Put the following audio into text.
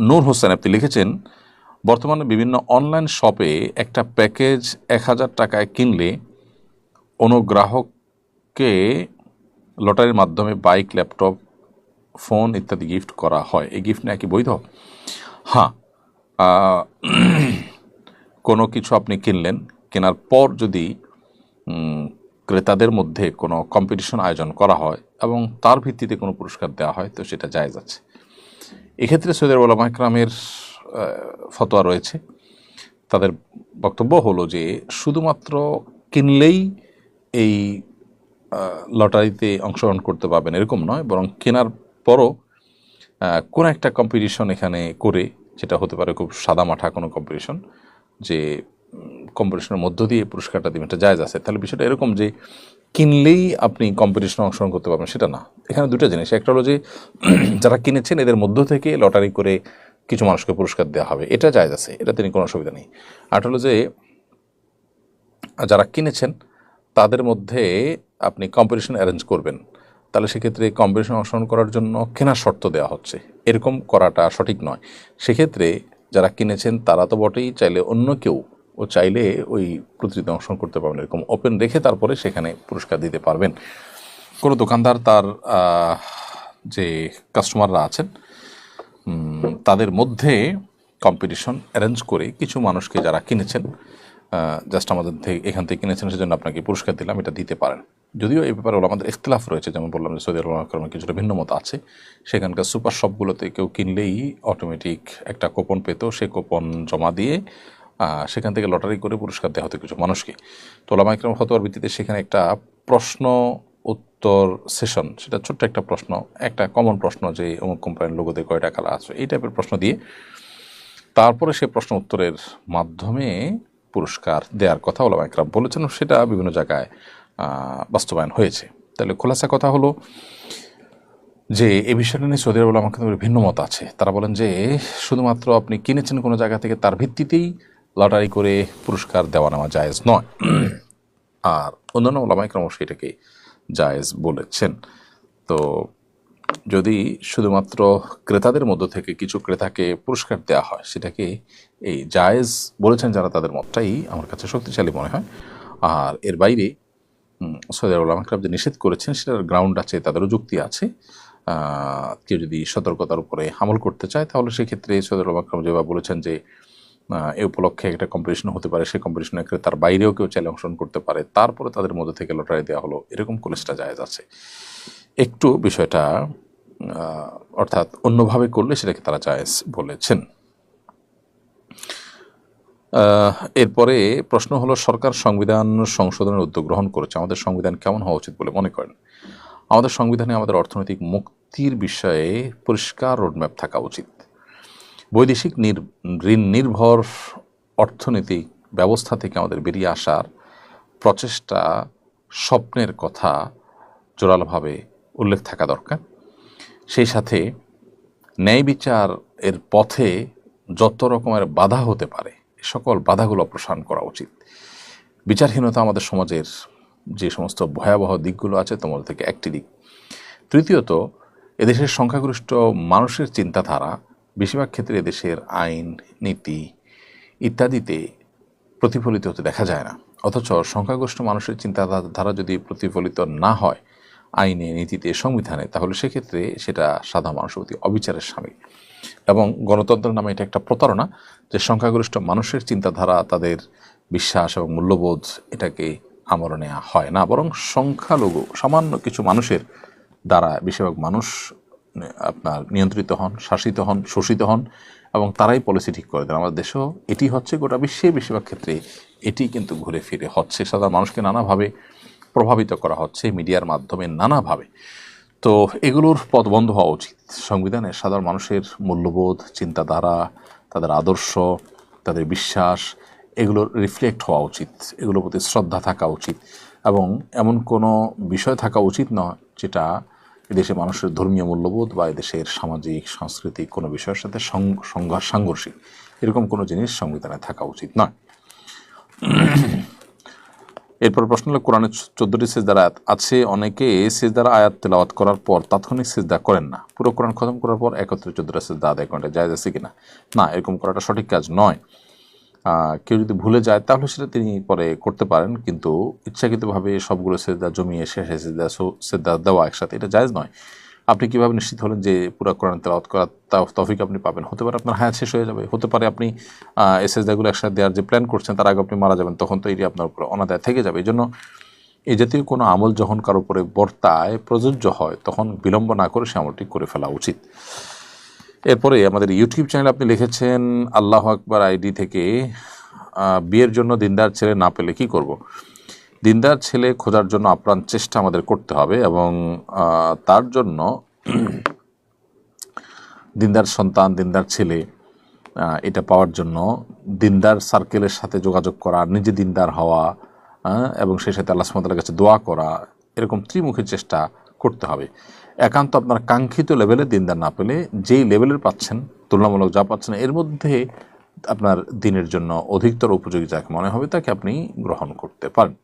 নূর হোসেন আপনি লিখেছেন, বর্তমানে বিভিন্ন অনলাইন শপে একটা প্যাকেজ 1000 টাকায় কিনলে অনুগ্রাহককে লটারির মাধ্যমে বাইক, ল্যাপটপ, ফোন ইত্যাদি গিফট করা হয়। এই গিফট নেওয়া কি বৈধ? হ্যাঁ, কোনো কিছু আপনি কিনলেন, কেনার পর যদি ক্রেতাদের মধ্যে কোনো কম্পিটিশন আয়োজন করা হয় এবং তার ভিত্তিতে কোনো পুরস্কার দেওয়া হয়, তো সেটা জায়েজ আছে। এক্ষেত্রে সৌদি আরব উলামা ইকরামের ফতোয়া রয়েছে। তাদের বক্তব্য হলো যে শুধুমাত্র কিনলেই এই লটারিতে অংশগ্রহণ করতে পারবেন এরকম নয়, বরং কেনার পরও কোনো একটা কম্পিটিশন এখানে করে, যেটা হতে পারে খুব সাদামাঠা কোনো কম্পিটিশন, যে কম্পিটিশনের মধ্য দিয়ে পুরস্কারটা দিবেন, এটা জায়েজ আছে। তাহলে বিষয়টা এরকম যে কিনলেই আপনি কম্পিটিশনে অংশগ্রহণ করতে পারবেন সেটা না। এখানে দুটো জিনিস, একটা হলো যে যারা কিনেছেন এদের মধ্য থেকে লটারি করে কিছু মানুষকে পুরস্কার দেওয়া হবে, এটা জায়েজ আছে, এটা তিনি কোনো অসুবিধা নেই। আর হলো যে যারা কিনেছেন তাদের মধ্যে আপনি কম্পিটিশন অ্যারেঞ্জ করবেন, তাহলে সেক্ষেত্রে কম্পিটিশন অংশগ্রহণ করার জন্য কেনার শর্ত দেওয়া হচ্ছে, এরকম করাটা সঠিক নয়। সেক্ষেত্রে যারা কিনেছেন তারা তো বটেই, চাইলে অন্য কেউ ও চাইলে ওই প্রতিযোগিতা অংশগ্রহণ করতে পারবেন, এরকম ওপেন রেখে তারপরে সেখানে পুরস্কার দিতে পারবেন। কোনো দোকানদার তার যে কাস্টমাররা আছেন তাদের মধ্যে কম্পিটিশন অ্যারেঞ্জ করে কিছু মানুষকে, যারা কিনেছেন জাস্ট আমাদের থেকে এখান থেকে কিনেছেন সেজন্য আপনাকে পুরস্কার দিলাম, এটা দিতে পারেন। যদিও এই ব্যাপারে আমাদের ইখতিলাফ রয়েছে, যেমন বললাম যে সৌদি আরবের কিছুটা ভিন্ন মত আছে। সেখানকার সুপার শপগুলোতে কেউ কিনলেই অটোমেটিক একটা কুপন পেত, সেই কুপন জমা দিয়ে সেখান থেকে লটারি করে পুরস্কার দেওয়া হতো কিছু মানুষকে। তো উলামা ইকরাম ফতোয়ার ভিত্তিতে সেখানে একটা প্রশ্ন উত্তর সেশন, সেটা ছোট্ট একটা প্রশ্ন, একটা কমন প্রশ্ন যে অমুক কোম্পানির লোগোতে কয়টা কালার আছে, এই টাইপের প্রশ্ন দিয়ে তারপরে সে প্রশ্ন উত্তরের মাধ্যমে পুরস্কার দেওয়ার কথা উলামা ইকরাম বলেছেন, সেটা বিভিন্ন জায়গায় বাস্তবায়ন হয়েছে। তাহলে খোলাসা কথা হলো যে এই বিষয়টা নিয়ে সৌদি আরব উলামা ইকরামের ভিন্ন মত আছে। তারা বলেন যে শুধুমাত্র আপনি কিনেছেন কোনো জায়গা থেকে, তার ভিত্তিতেই লটারি করে পুরস্কার দেওয়া নেওয়া জায়েজ নয়। আর অন্যান্য উলামা ইকরাম সেটাকে জায়েজ বলেছেন। তো যদি শুধুমাত্র ক্রেতাদের মধ্য থেকে কিছু ক্রেতাকে পুরস্কার দেওয়া হয়, সেটাকে এই জায়েজ বলেছেন যারা, তাদের মতটাই আমার কাছে শক্তিশালী মনে হয়। আর এর বাইরে সৌদি আরব উলামা ইকরাম যে নিষেধ করেছেন সেটার গ্রাউন্ড আছে, তাদেরও যুক্তি আছে। কেউ যদি সতর্কতার উপরে আমল করতে চায় তাহলে সেক্ষেত্রে সৌদি আরব উলামা ইকরাম যেভাবে বলেছেন যে এই উপলক্ষে একটা কম্পিটিশন হতে পারে, সেই কম্পিটিশনে ক্রেতার বাইরেও কেউ চাইলে অংশগ্রহণ করতে পারে, তারপরে তাদের মধ্যে থেকে লটারি দেওয়া হলো, এরকম কলেজটা জায়েজ আছে। একটু বিষয়টা অর্থাৎ অন্যভাবে করলে সেটাকে তারা জায়েজ বলেছেন। এরপরে প্রশ্ন হলো, সরকার সংবিধান সংশোধনের উদ্যোগ গ্রহণ করেছে, আমাদের সংবিধান কেমন হওয়া উচিত বলে মনে করেন? আমাদের সংবিধানে আমাদের অর্থনৈতিক মুক্তির বিষয়ে পরিষ্কার রোডম্যাপ থাকা উচিত। বৈদেশিক ঋণ নির্ভর অর্থনৈতিক ব্যবস্থা থেকে আমাদের বেরিয়ে আসার প্রচেষ্টা, স্বপ্নের কথা জোরালোভাবে উল্লেখ থাকা দরকার। সেই সাথে ন্যায় বিচার এর পথে যত রকমের বাধা হতে পারে সকল বাধাগুলো অপসারণ করা উচিত। বিচারহীনতা আমাদের সমাজের যে সমস্ত ভয়াবহ দিকগুলো আছে তার মধ্যে থেকে একটি দিক। তৃতীয়ত, এদেশের সংখ্যাগরিষ্ঠ মানুষের চিন্তাধারা বেশিরভাগ ক্ষেত্রে এদেশের আইন, নীতি ইত্যাদিতে প্রতিফলিত হতে দেখা যায় না। অথচ সংখ্যাগরিষ্ঠ মানুষের চিন্তাধারা যদি প্রতিফলিত না হয় আইনে, নীতিতে, সংবিধানে, তাহলে সেক্ষেত্রে সেটা সাধারণ মানুষের প্রতি অবিচারের শামিল। এবং গণতন্ত্রের নামে এটা একটা প্রতারণা যে সংখ্যাগরিষ্ঠ মানুষের চিন্তাধারা, তাদের বিশ্বাস এবং মূল্যবোধ, এটাকে আমলে নেওয়া হয় না, বরং সংখ্যালঘু সামান্য কিছু মানুষের দ্বারা বেশিরভাগ মানুষ আপনার নিয়ন্ত্রিত হন, শাসিত হন, শোষিত হন এবং তারাই পলিসি ঠিক করে দেন। আমাদের দেশেও এটি হচ্ছে, গোটা বিশ্বে বেশিরভাগ ক্ষেত্রে এটি কিন্তু ঘুরে ফিরে হচ্ছে। সাধারণ মানুষকে নানাভাবে প্রভাবিত করা হচ্ছে মিডিয়ার মাধ্যমে, নানাভাবে। তো এগুলোর পথ বন্ধ হওয়া উচিত। সংবিধানে সাধারণ মানুষের মূল্যবোধ, চিন্তাধারা, তাদের আদর্শ, তাদের বিশ্বাস, এগুলোর রিফ্লেক্ট হওয়া উচিত, এগুলোর প্রতি শ্রদ্ধা থাকা উচিত এবং এমন কোনো বিষয় থাকা উচিত নয় যেটা এদেশের মানুষের ধর্মীয় মূল্যবোধ বা এদেশের সামাজিক সাংস্কৃতিক কোনো বিষয়ের সাথে সাংঘর্ষিক, এরকম কোনো জিনিস সংবিধানে থাকা উচিত নয়। এরপর প্রশ্ন হলো, কোরআনে 14টি সিজদার আয়াত আছে, অনেকে সিজদার আয়াত তেলাওয়াত করার পর তাৎক্ষণিক সিজদা করেন না, পুরো কোরআন খতম করার পর একত্রে 14টা সিজদা আদায় করেন, জায়েজ আছে কিনা? না, এরকম করাটা সঠিক কাজ নয়। কেউ যদি ভুলে যায় তাহলে সেটা তিনি পরে করতে পারেন, কিন্তু ইচ্ছাকৃতভাবে সবগুলো সিজদা জমিয়ে শেষে সিজদা দেওয়া একসাথে, এটা জায়েজ নয়। আপনি কিভাবে নিশ্চিত হলেন যে পুরো কোরআন তেলাওয়াত করার তৌফিক আপনি পাবেন? হতে পারে আপনার হায়াত শেষ হয়ে যাবে, হতে পারে আপনি এই সিজদাগুলো একসাথে দেওয়ার যে প্ল্যান করছেন তার আগে আপনি মারা যাবেন, তখন তো এটি আপনার উপর অনাদায় থেকে যাবে। এই জন্য এই জাতীয় কোনো আমল যখন কারো উপরে বর্তায়, প্রযোজ্য হয়, তখন বিলম্ব না করে সে আমলটি করে ফেলা উচিত। এরপরে আমাদের ইউটিউব চ্যানেলে আপনি লিখেছেন, আল্লাহ আকবার আইডি থেকে বিয়ের জন্য দিনদার ছেলে না পেলে কি করব? দিনদার ছেলে খোঁজার জন্য আপ্রাণ চেষ্টা আমাদের করতে হবে, এবং তার জন্য দিনদার সন্তান, দিনদার ছেলে এটা পাওয়ার জন্য দিনদার সার্কেলের সাথে যোগাযোগ করা, নিজে দিনদার হওয়া, এবং সেই সাথে আল্লাহ সুবহানাহু ওয়া তাআলার কাছে দোয়া করা, এরকম ত্রিমুখী চেষ্টা করতে হবে। একান্ত আপনার কাঙ্ক্ষিত লেভেলে দিনদার না পেলে, যেই লেভেলের পাচ্ছেন, তুলনামূলক যা পাচ্ছেন এর মধ্যে আপনার দিনের জন্য অধিকতর উপযোগী যাকে মনে হবে তাকে আপনি গ্রহণ করতে পারেন।